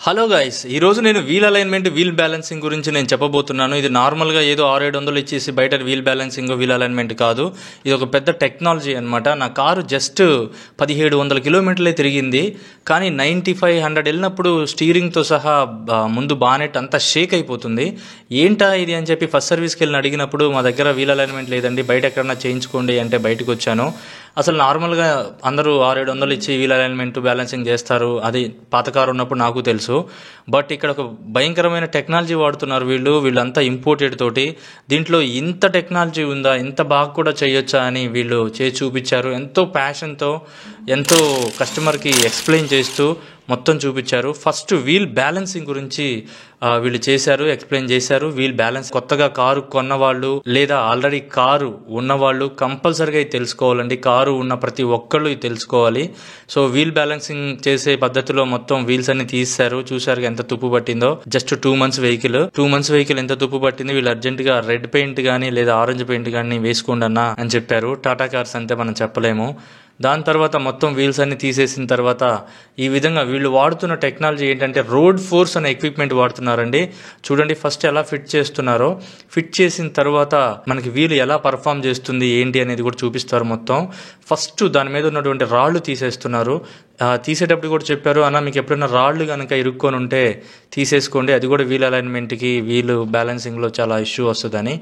Hello guys, ఈరోజు నేను wheel alignment wheel balancing గురించి నేను చెప్పబోతున్నాను. ఇది నార్మల్గా ఏదో 600-700 ఇచ్చేసి బయట వీల్ బ్యాలెన్సింగ్ వీల్ అలైన్మెంట్ కాదు. ఇది ఒక పెద్ద టెక్నాలజీ అనమాట. నా కారు జస్ట్ 1700 కిలోమీటర్లే తిరిగింది, కానీ 9500 వెళ్ళినప్పుడు స్టీరింగ్తో సహా ముందు బానెట్ అంతా షేక్ అయిపోతుంది. ఏంటా ఇది అని చెప్పి ఫస్ట్ సర్వీస్కి వెళ్ళి అడిగినప్పుడు మా దగ్గర వీల్ అలైన్మెంట్ లేదండి, బయట ఎక్కడన్నా చేయించుకోండి అంటే బయటకు వచ్చాను. అసలు నార్మల్గా అందరూ 600-700 ఇచ్చి వీల్ అలైన్మెంట్ బ్యాలెన్సింగ్ చేస్తారు, అది పాత కారు ఉన్నప్పుడు నాకు తెలుసు. బట్ ఇక్కడ ఒక భయంకరమైన టెక్నాలజీ వాడుతున్నారు వీళ్ళంతా ఇంపోర్టెడ్ తోటి. దీంట్లో ఇంత టెక్నాలజీ ఉందా, ఇంత బాగా కూడా చేయొచ్చా అని వీళ్ళు చేసి చూపించారు. ఎంతో ప్యాషన్తో, ఎంతో కస్టమర్కి ఎక్స్ప్లెయిన్ చేస్తూ మొత్తం చూపించారు. ఫస్ట్ వీల్ బ్యాలెన్సింగ్ గురించి వీళ్ళు ఎక్స్ప్లెయిన్ చేశారు. వీల్ బ్యాలెన్స్ కొత్తగా కారు కొన్నవాళ్ళు లేదా ఆల్రెడీ కారు ఉన్నవాళ్ళు కంపల్సరీగా ఇది తెలుసుకోవాలండి. కారు ఉన్న ప్రతి ఒక్కళ్ళు ఇది తెలుసుకోవాలి. సో వీల్ బ్యాలెన్సింగ్ చేసే పద్ధతిలో మొత్తం వీల్స్ అన్ని తీశారు. చూశారు ఎంత తుప్పు పట్టిందో. జస్ట్ 2 months వెహికల్ ఎంత తుప్పు పట్టింది. వీళ్ళు అర్జెంట్ గా రెడ్ పెయింట్ గానీ లేదా ఆరెంజ్ పెయింట్ గానీ వేసుకోండి అన్న అని చెప్పారు. టాటా కార్స్ అంతే మనం చెప్పలేము. దాని తర్వాత మొత్తం వీల్స్ అన్ని తీసేసిన తర్వాత ఈ విధంగా వీళ్ళు వాడుతున్న టెక్నాలజీ ఏంటంటే రోడ్ ఫోర్స్ అనే ఎక్విప్మెంట్ వాడుతున్నారండి. చూడండి ఫస్ట్ ఎలా ఫిట్ చేస్తున్నారో. ఫిట్ చేసిన తర్వాత మనకి వీలు ఎలా పర్ఫామ్ చేస్తుంది ఏంటి అనేది కూడా చూపిస్తారు. మొత్తం ఫస్ట్ దాని మీద ఉన్నటువంటి రాళ్లు తీసేస్తున్నారు. తీసేటప్పుడు కూడా చెప్పారు, అన్న మీకు ఎప్పుడైనా రాళ్లు కనుక ఇరుక్కొని ఉంటే తీసేసుకోండి, అది కూడా వీల్ అలైన్మెంట్కి వీలు బ్యాలెన్సింగ్లో చాలా ఇష్యూ వస్తుందని.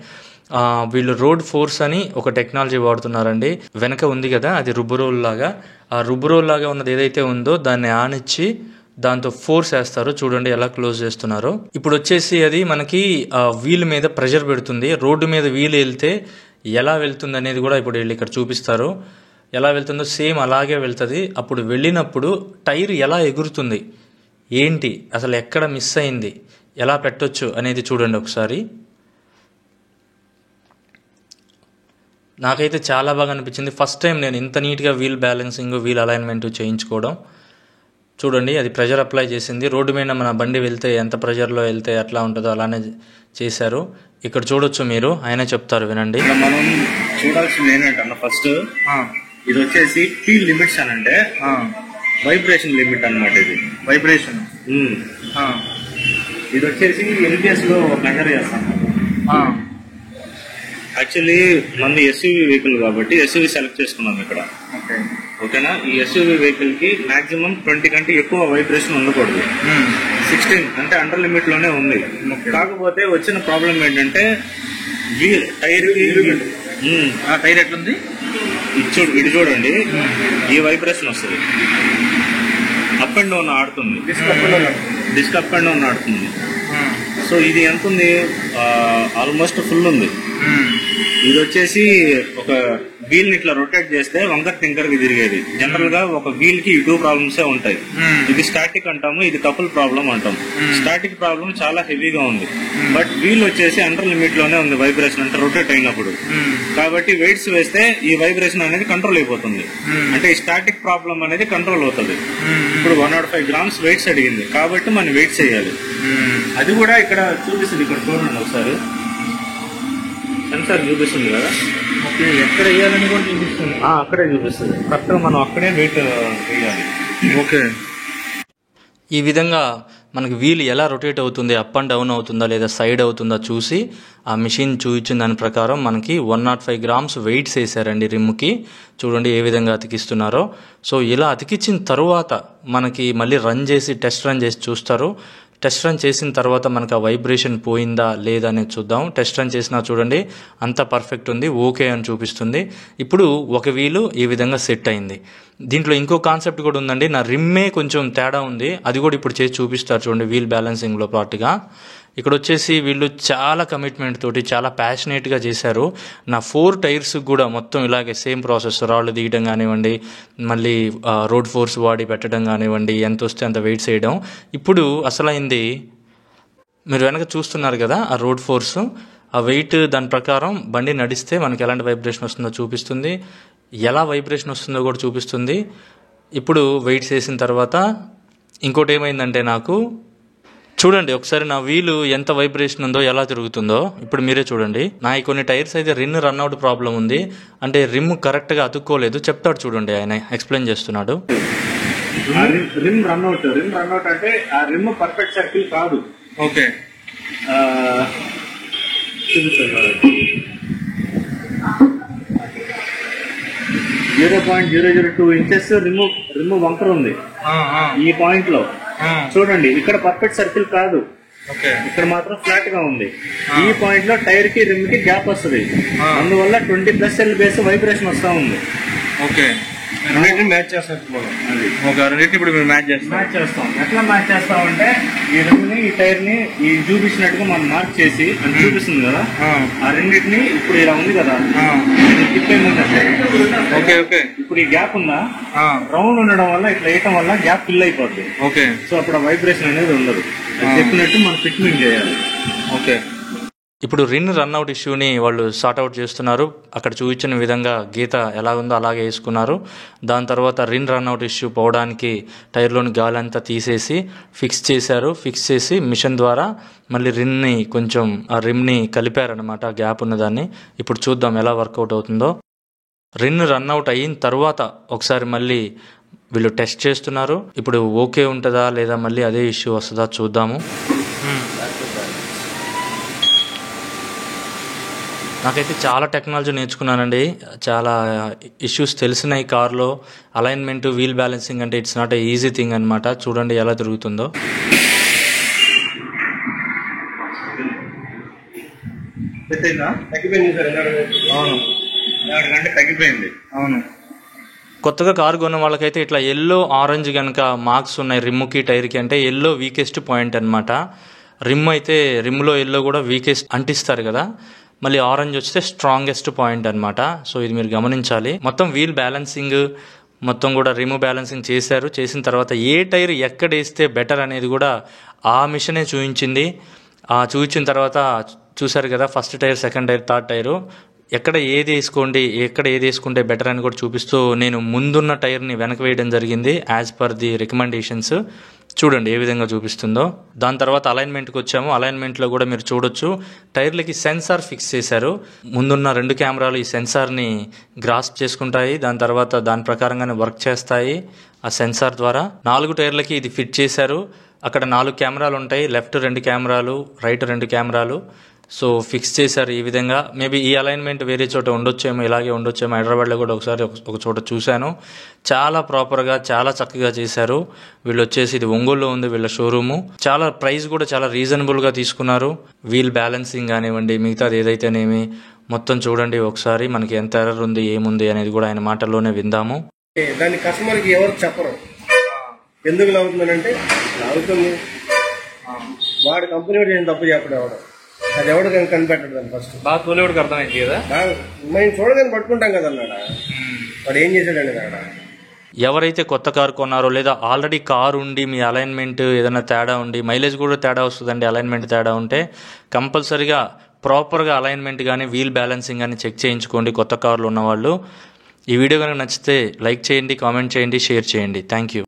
వీళ్ళు రోడ్ ఫోర్స్ అని ఒక టెక్నాలజీ వాడుతున్నారండి. వెనక ఉంది కదా అది రుబ్బురోల్ లాగా, ఆ రుబ్బురోల్ లాగా ఉన్నది ఏదైతే ఉందో దాన్ని ఆనిచ్చి దాంతో ఫోర్స్ వేస్తారు. చూడండి ఎలా క్లోజ్ చేస్తున్నారో. ఇప్పుడు వచ్చేసి అది మనకి వీల్ మీద ప్రెషర్ పెడుతుంది. రోడ్డు మీద వీల్ వెళ్తే ఎలా వెళ్తుంది అనేది కూడా ఇప్పుడు వీళ్ళు ఇక్కడ చూపిస్తారు. ఎలా వెళ్తుందో సేమ్ అలాగే వెళ్తుంది. అప్పుడు వెళ్ళినప్పుడు టైర్ ఎలా ఎగురుతుంది, ఏంటి అసలు ఎక్కడ మిస్ అయింది, ఎలా పెట్టొచ్చు అనేది చూడండి ఒకసారి. నాకైతే చాలా బాగా అనిపించింది. ఫస్ట్ టైం నేను ఇంత నీట్గా వీల్ బ్యాలెన్సింగ్ వీల్ అలైన్మెంట్ చేయించుకోవడం. చూడండి అది ప్రెషర్ అప్లై చేసింది. రోడ్డు మీద మన బండి వెళ్తే ఎంత ప్రెషర్లో వెళ్తే ఎట్లా ఉంటుందో అలానే చేశారు. ఇక్కడ చూడొచ్చు మీరు, ఆయనే చెప్తారు వినండి. మనం చూడాల్సింది ఏంటంటే ఫస్ట్ ఇది వచ్చేసి ఫీల్ లిమిట్స్ అని అంటే వైబ్రేషన్ లిమిట్ అనమాట. ఇది వైబ్రేషన్ ఇది వచ్చేసి ఎల్బిఎస్ లో మెజర్ చేస్తాం. యాక్చువల్లీ మంది ఎస్యూవీ వెహికల్ కాబట్టి ఎస్యూవీ సెలెక్ట్ చేసుకున్నాం ఇక్కడ. ఓకేనా, ఈ ఎస్యూవీ వెహికల్ కి మాక్సిమం 20 కంటే ఎక్కువ వైబ్రేషన్ ఉండకూడదు. 16 అంటే అండర్ లిమిట్ లోనే ఉంది. కాకపోతే వచ్చిన ప్రాబ్లం ఏంటంటే టైర్ టైర్ ఎట్లుంది ఇది చూడండి, ఈ వైబ్రేషన్ వస్తుంది. అప్ అండ్ డౌన్ ఆడుతుంది, డిస్క్ అప్ అండ్ డౌన్ ఆడుతుంది. సో ఇది ఎంత ఉంది, ఆల్మోస్ట్ ఫుల్ ఉంది. ఇది వచ్చేసి ఒక వీల్ ని ఇట్లా రొటేట్ చేస్తే వంకర్ టింకర్ కి తిరిగేది. జనరల్ గా ఒక వీల్ కి 2 ప్రాబ్లమ్స్ ఉంటాయి. ఇది స్టాటిక్ అంటాము, ఇది కపుల్ ప్రాబ్లం అంటాం. స్టాటిక్ ప్రాబ్లం చాలా హెవీగా ఉంది, బట్ వీల్ వచ్చేసి అండర్ లిమిట్ లోనే ఉంది వైబ్రేషన్ అంటే రొటేట్ అయినప్పుడు. కాబట్టి వెయిట్స్ వేస్తే ఈ వైబ్రేషన్ అనేది కంట్రోల్ అయిపోతుంది. అంటే ఈ స్టాటిక్ ప్రాబ్లం అనేది కంట్రోల్ అవుతుంది. ఇప్పుడు 105 grams వెయిట్స్ అడిగింది కాబట్టి మనం వెయిట్ చేయాలి. అది కూడా ఇక్కడ చూపిస్తుంది. ఇక్కడ చూడండి ఒకసారి, సెన్సార్ చూపిస్తుంది కదా. ఓకే, ఎక్కడ వేయాలని కూడా చూపిస్తుంది. అక్కడే చూపిస్తుంది. కరెక్ట్ గా మనం అక్కడే వెయిట్ వేయాలి. ఓకే, ఈ విధంగా మనకి వీల్ ఎలా రొటేట్ అవుతుంది, అప్ అండ్ డౌన్ అవుతుందా లేదా సైడ్ అవుతుందా చూసి ఆ మిషన్ చూపించిన దాని ప్రకారం మనకి 105 grams వెయిట్స్ వేసారండి రిమ్కి. చూడండి ఏ విధంగా అతికిస్తున్నారో. సో ఇలా అతికించిన తర్వాత మనకి మళ్ళీ టెస్ట్ రన్ చేసి చూస్తారు. టెస్ట్ రన్ చేసిన తర్వాత మనకు ఆ వైబ్రేషన్ పోయిందా లేదా అనేది చూద్దాం. టెస్ట్ రన్ చేసినా చూడండి అంతా పర్ఫెక్ట్ ఉంది, ఓకే అని చూపిస్తుంది. ఇప్పుడు ఒక వీలు ఈ విధంగా సెట్ అయింది. దీంట్లో ఇంకో కాన్సెప్ట్ కూడా ఉందండి. నా రిమ్మే కొంచెం తేడా ఉంది, అది కూడా ఇప్పుడు చేసి చూపిస్తారు చూడండి. వీల్ బ్యాలెన్సింగ్లో పాటుగా ఇక్కడ వచ్చేసి వీళ్ళు చాలా కమిట్మెంట్ తోటి చాలా ప్యాషనేట్గా చేశారు. నా 4 టైర్స్ కూడా మొత్తం ఇలాగే సేమ్ ప్రాసెస్, రాళ్ళు తీయడం కానివ్వండి, మళ్ళీ రోడ్ ఫోర్స్ వాడి పెట్టడం కానివ్వండి, ఎంత వస్తే అంత వెయిట్స్ వేయడం. ఇప్పుడు అసలైంది మీరు వెనక చూస్తున్నారు కదా, ఆ రోడ్ ఫోర్స్ ఆ వెయిట్ దాని ప్రకారం బండి నడిస్తే మనకి ఎలాంటి వైబ్రేషన్ వస్తుందో చూపిస్తుంది, ఎలా వైబ్రేషన్ వస్తుందో కూడా చూపిస్తుంది. ఇప్పుడు వెయిట్స్ వేసిన తర్వాత ఇంకోటి ఏమైందంటే నాకు చూడండి ఒకసారి నా వీలు ఎంత వైబ్రేషన్ ఉందో, ఎలా తిరుగుతుందో ఇప్పుడు మీరే చూడండి. నా కొన్ని టైర్స్ అయితే రన్ అవుట్ ప్రాబ్లం ఉంది, అంటే రిమ్ కరెక్ట్గా అతుక్కోలేదు. చెప్తాడు చూడండి, ఆయన ఎక్స్ప్లెయిన్ చేస్తున్నాడు. రిమ్ రన్అట్ అంటే ఆ రిమ్ పర్ఫెక్ట్ సర్కిల్ కాదు. ఓకే, చూపిస్తాను. 0.002 ఇంచెస్ రిమ్ వంకర ఉంది ఈ పాయింట్ లో. చూడండి, ఇక్కడ పర్ఫెక్ట్ సర్కిల్ కాదు, ఇక్కడ మాత్రం ఫ్లాట్ గా ఉంది. ఈ పాయింట్ లో టైర్ కి రిమ్ కి గ్యాప్ వస్తుంది, అందువల్ల 20+ LBS వైబ్రేషన్ వస్తా ఉంది. ఓకే, రెండింటిని మ్యాచ్ చేస్తాం. రెండింటిని ఇప్పుడు మీరు మ్యాచ్ చేస్తాం. ఎట్లా మ్యాచ్ చేస్తామంటే ఈ రిమ్ ని ఈ టైర్ ని ఈ చూపించినట్టుగా మనం మార్క్ చేసి అది చూపిస్తుంది కదా, ఆ రెండింటిని ఇప్పుడు ఇలా ఉంది కదా ఓకే ఓకే ఇప్పుడు ఈ గ్యాప్ ఉందా, రౌండ్ ఉండడం వల్ల ఇట్లా వేయటం వల్ల గ్యాప్ ఫిల్ అయిపోద్ది. ఓకే, సో అప్పుడు వైబ్రేషన్ అనేది ఉండదు. చెప్పినట్టు మనం ఫిట్మెంట్ చేయాలి. ఓకే, ఇప్పుడు రిన్ రన్అట్ ఇష్యూని వాళ్ళు సార్ట్అవుట్ చేస్తున్నారు. అక్కడ చూపించిన విధంగా గీత ఎలా ఉందో అలాగే వేసుకున్నారు. దాని తర్వాత రిన్ రన్అట్ ఇష్యూ పోవడానికి టైర్లోని గాలి అంతా తీసేసి ఫిక్స్ చేశారు. ఫిక్స్ చేసి మిషన్ ద్వారా మళ్ళీ రిన్ని కొంచెం ఆ రిమ్ని కలిపారనమాట, గ్యాప్ ఉన్నదాన్ని. ఇప్పుడు చూద్దాం ఎలా వర్కౌట్ అవుతుందో. రిన్ రన్అట్ అయిన తర్వాత ఒకసారి మళ్ళీ వీళ్ళు టెస్ట్ చేస్తున్నారు. ఇప్పుడు ఓకే ఉంటుందా లేదా మళ్ళీ అదే ఇష్యూ వస్తుందా చూద్దాము. నాకైతే చాలా టెక్నాలజీ నేర్చుకున్నానండి, చాలా ఇష్యూస్ తెలిసినాయి కార్లో. అలైన్మెంట్, వీల్ బ్యాలెన్సింగ్ అంటే it's not a easy thing అనమాట. చూడండి ఎలా తిరుగుతుందో. తగ్గిపోయింది. అవును, కొత్తగా కారు కొన్న వాళ్ళకైతే ఇట్లా ఎల్లో ఆరెంజ్ కనుక మార్క్స్ ఉన్నాయి రిమ్కి టైర్కి అంటే ఎల్లో వీకెస్ట్ పాయింట్ అనమాట. రిమ్ అయితే రిమ్లో ఎల్లో కూడా వీకెస్ట్ అంటిస్తారు కదా, మళ్ళీ ఆరెంజ్ వస్తే స్ట్రాంగెస్ట్ పాయింట్ అనమాట. సో ఇది మీరు గమనించాలి. మొత్తం వీల్ బ్యాలెన్సింగ్ మొత్తం కూడా రిమ్ బ్యాలెన్సింగ్ చేశారు. చేసిన తర్వాత ఏ టైర్ ఎక్కడ వేస్తే బెటర్ అనేది కూడా ఆ మిషనే చూపించింది. చూపించిన తర్వాత చూసారు కదా, first tyre, second tyre, third tyre ఎక్కడ ఏది వేసుకుంటే బెటర్ అని కూడా చూపిస్తూ నేను ముందున్న టైర్ని వెనక వేయడం జరిగింది యాజ్ పర్ ది రికమెండేషన్స్. చూడండి ఏ విధంగా చూపిస్తుందో. దాని తర్వాత అలైన్మెంట్కి వచ్చాము. అలైన్మెంట్లో కూడా మీరు చూడొచ్చు, టైర్లకి సెన్సార్ ఫిక్స్ చేశారు. ముందున్న 2 కెమెరాలు ఈ సెన్సార్ని గ్రాస్ప్ చేసుకుంటాయి, దాని తర్వాత దాని ప్రకారంగానే వర్క్ చేస్తాయి. ఆ సెన్సార్ ద్వారా 4 టైర్లకి ఇది ఫిట్ చేశారు. అక్కడ 4 కెమెరాలు ఉంటాయి, లెఫ్ట్ 2 కెమెరాలు, రైట్ 2 కెమెరాలు. సో ఫిక్స్ చేశారు ఈ విధంగా. మేబీ ఈ అలైన్మెంట్ వేరే చోట ఉండొచ్చేమో, ఇలాగే ఉండొచ్చేమో. హైదరాబాద్లో కూడా ఒకసారి ఒక చోట చూశాను. చాలా ప్రాపర్గా, చాలా చక్కగా చేశారు. వీళ్ళు వచ్చేసి ఇది ఒంగోలులో ఉంది వీళ్ళ షోరూము. చాలా ప్రైస్ కూడా చాలా రీజనబుల్గా తీసుకున్నారు. వీల్ బ్యాలెన్సింగ్ కానివ్వండి, మిగతాది ఏదైతేనేమి మొత్తం చూడండి ఒకసారి. మనకి ఎంత ఎర్రర్ ఉంది, ఏముంది అనేది కూడా ఆయన మాటల్లోనే విందాము. దాన్ని కస్టమర్కి ఎవరు చెప్పరు. ఎందుకు లాగుతుందంటే లాగుతుంది, వాడు కంపెనీ వాడు ఏం తప్పు చెప్పడం, ఎవడు అది ఎవడు కనిపెట్టడు. దాన్ని ఫస్ట్ బాగా తోలేవాడికి అర్థమైంది కదా, మేము చూడగానే పట్టుకుంటాం కదా అన్నాడా, వాడు ఏం చేశాడండి అక్కడ. ఎవరైతే కొత్త కారు కొన్నారో లేదా ఆల్రెడీ కారు ఉండి మీ అలైన్మెంట్ ఏదైనా తేడా ఉండి, మైలేజ్ కూడా తేడా వస్తుందండి అలైన్మెంట్ తేడా ఉంటే, కంపల్సరీగా ప్రాపర్గా అలైన్మెంట్ కానీ వీల్ బ్యాలెన్సింగ్ కానీ చెక్ చేయించుకోండి కొత్త కార్లు ఉన్నవాళ్ళు. ఈ వీడియో కనుక నచ్చితే లైక్ చేయండి, కామెంట్ చేయండి, షేర్ చేయండి. Thank you.